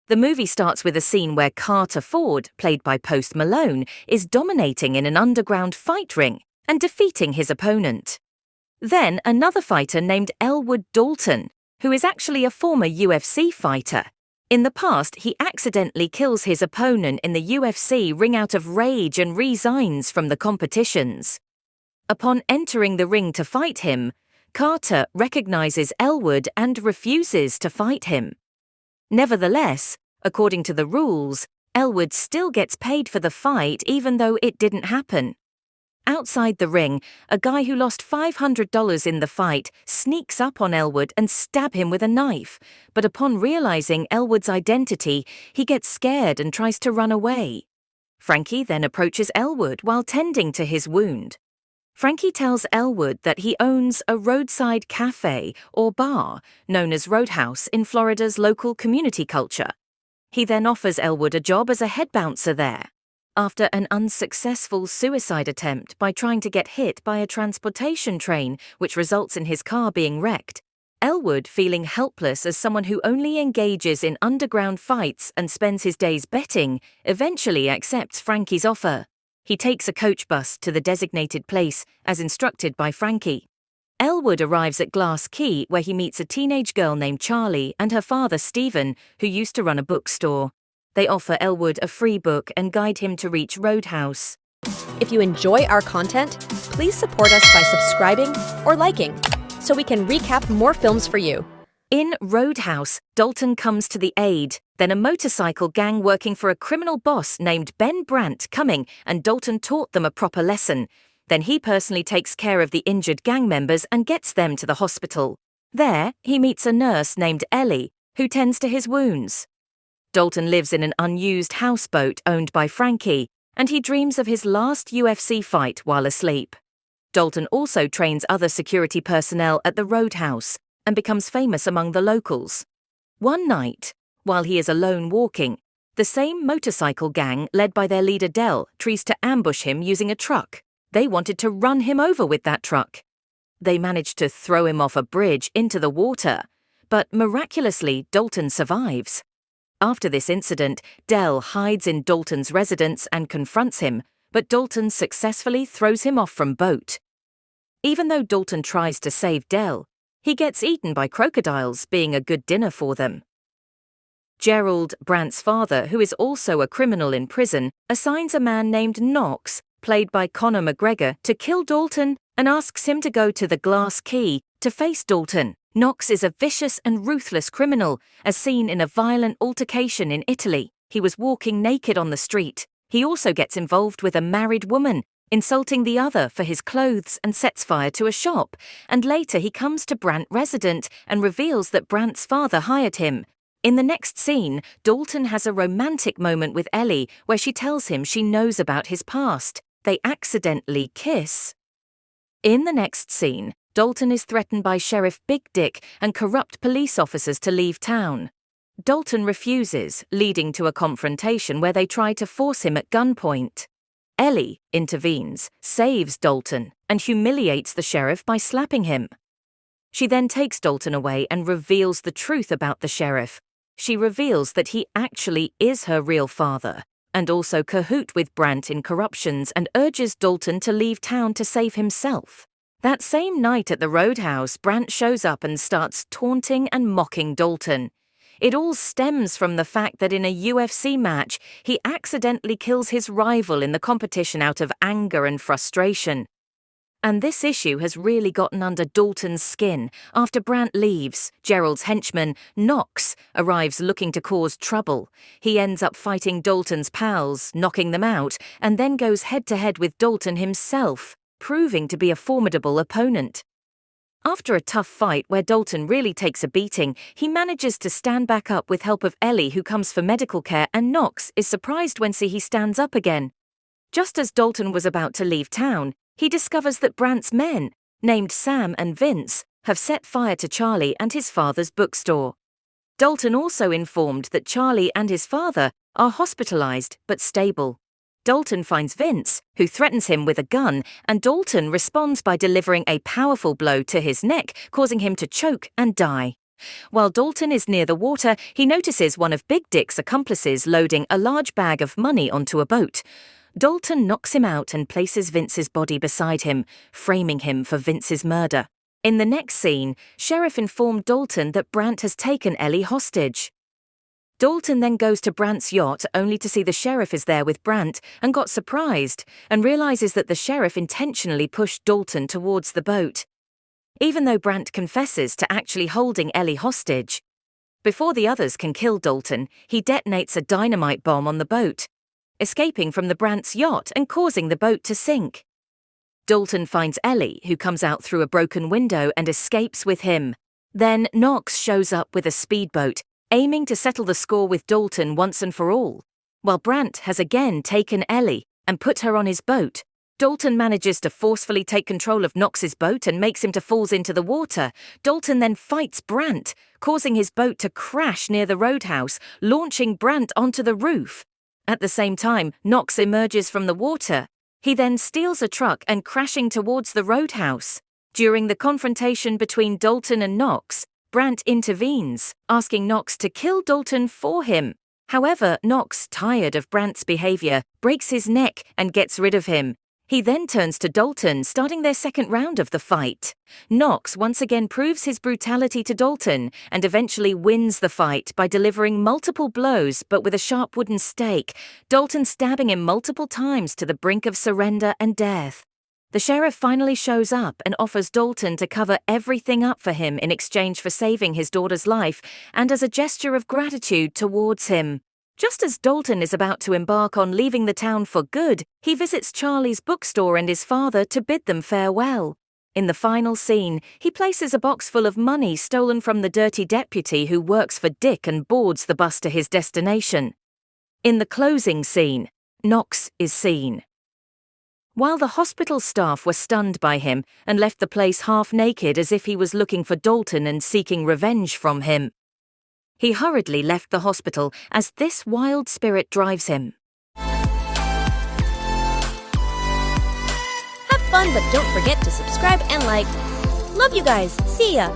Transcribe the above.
The movie starts with a scene where Carter Ford, played by Post Malone, is dominating in an underground fight ring and defeating his opponent. Then another fighter named Elwood Dalton, who is actually a former UFC fighter. In the past, he accidentally kills his opponent in the UFC ring out of rage and resigns from the competitions. Upon entering the ring to fight him, Carter recognizes Elwood and refuses to fight him. Nevertheless, according to the rules, Elwood still gets paid for the fight even though it didn't happen. Outside the ring, a guy who lost $500 in the fight sneaks up on Elwood and stabs him with a knife, but upon realizing Elwood's identity, he gets scared and tries to run away. Frankie then approaches Elwood while tending to his wound. Frankie tells Elwood that he owns a roadside cafe or bar known as Roadhouse in Florida's local community culture. He then offers Elwood a job as a head bouncer there. After an unsuccessful suicide attempt by trying to get hit by a transportation train, which results in his car being wrecked, Elwood, feeling helpless as someone who only engages in underground fights and spends his days betting, eventually accepts Frankie's offer. He takes a coach bus to the designated place, as instructed by Frankie. Elwood arrives at Glass Key, where he meets a teenage girl named Charlie and her father Stephen, who used to run a bookstore. They offer Elwood a free book and guide him to reach Roadhouse. If you enjoy our content, please support us by subscribing or liking, so we can recap more films for you. In Roadhouse, Dalton comes to the aid, then a motorcycle gang working for a criminal boss named Ben Brandt coming, and Dalton taught them a proper lesson. Then he personally takes care of the injured gang members and gets them to the hospital. There, he meets a nurse named Ellie, who tends to his wounds. Dalton lives in an unused houseboat owned by Frankie, and he dreams of his last UFC fight while asleep. Dalton also trains other security personnel at the Roadhouse and becomes famous among the locals. One night, while he is alone walking, the same motorcycle gang led by their leader Del tries to ambush him using a truck. They wanted to run him over with that truck. They managed to throw him off a bridge into the water, but miraculously Dalton survives. After this incident, Del hides in Dalton's residence and confronts him, but Dalton successfully throws him off from boat. Even though Dalton tries to save Del, he gets eaten by crocodiles, being a good dinner for them. Gerald, Brandt's father, who is also a criminal in prison, assigns a man named Knox, played by Conor McGregor, to kill Dalton and asks him to go to the Glass Key to face Dalton. Knox is a vicious and ruthless criminal, as seen in a violent altercation in Italy. He was walking naked on the street. He also gets involved with a married woman, insulting the other for his clothes, and sets fire to a shop. And later he comes to Brandt resident and reveals that Brandt's father hired him. In the next scene, Dalton has a romantic moment with Ellie where she tells him she knows about his past. They accidentally kiss. In the next scene, Dalton is threatened by Sheriff Big Dick and corrupt police officers to leave town. Dalton refuses, leading to a confrontation where they try to force him at gunpoint. Ellie intervenes, saves Dalton, and humiliates the sheriff by slapping him. She then takes Dalton away and reveals the truth about the sheriff. She reveals that he actually is her real father, and also cahoot with Brandt in corruptions, and urges Dalton to leave town to save himself. That same night at the Roadhouse, Brandt shows up and starts taunting and mocking Dalton. It all stems from the fact that in a UFC match, he accidentally kills his rival in the competition out of anger and frustration. And this issue has really gotten under Dalton's skin. After Brandt leaves, Gerald's henchman, Knox, arrives looking to cause trouble. He ends up fighting Dalton's pals, knocking them out, and then goes head-to-head with Dalton himself, proving to be a formidable opponent. After a tough fight where Dalton really takes a beating, he manages to stand back up with help of Ellie, who comes for medical care, and Knox is surprised when he stands up again. Just as Dalton was about to leave town, he discovers that Brandt's men, named Sam and Vince, have set fire to Charlie and his father's bookstore. Dalton also informed that Charlie and his father are hospitalized but stable. Dalton finds Vince, who threatens him with a gun, and Dalton responds by delivering a powerful blow to his neck, causing him to choke and die. While Dalton is near the water, he notices one of Big Dick's accomplices loading a large bag of money onto a boat. Dalton knocks him out and places Vince's body beside him, framing him for Vince's murder. In the next scene, Sheriff informed Dalton that Brandt has taken Ellie hostage. Dalton then goes to Brandt's yacht only to see the sheriff is there with Brandt and got surprised and realizes that the sheriff intentionally pushed Dalton towards the boat. Even though Brandt confesses to actually holding Ellie hostage, before the others can kill Dalton, he detonates a dynamite bomb on the boat, escaping from the Brandt's yacht and causing the boat to sink. Dalton finds Ellie, who comes out through a broken window and escapes with him. Then Knox shows up with a speedboat, aiming to settle the score with Dalton once and for all. While Brandt has again taken Ellie and put her on his boat, Dalton manages to forcefully take control of Knox's boat and makes him to fall into the water. Dalton then fights Brandt, causing his boat to crash near the Roadhouse, launching Brandt onto the roof. At the same time, Knox emerges from the water. He then steals a truck and crashing towards the Roadhouse. During the confrontation between Dalton and Knox, Brandt intervenes, asking Knox to kill Dalton for him. However, Knox, tired of Brandt's behavior, breaks his neck and gets rid of him. He then turns to Dalton, starting their second round of the fight. Knox once again proves his brutality to Dalton and eventually wins the fight by delivering multiple blows but with a sharp wooden stake, Dalton stabbing him multiple times to the brink of surrender and death. The sheriff finally shows up and offers Dalton to cover everything up for him in exchange for saving his daughter's life and as a gesture of gratitude towards him. Just as Dalton is about to embark on leaving the town for good, he visits Charlie's bookstore and his father to bid them farewell. In the final scene, he places a box full of money stolen from the dirty deputy who works for Dick and boards the bus to his destination. In the closing scene, Knox is seen. While the hospital staff were stunned by him and left the place half naked as if he was looking for Dalton and seeking revenge from him, he hurriedly left the hospital as this wild spirit drives him. Have fun, but don't forget to subscribe and like. Love you guys. See ya.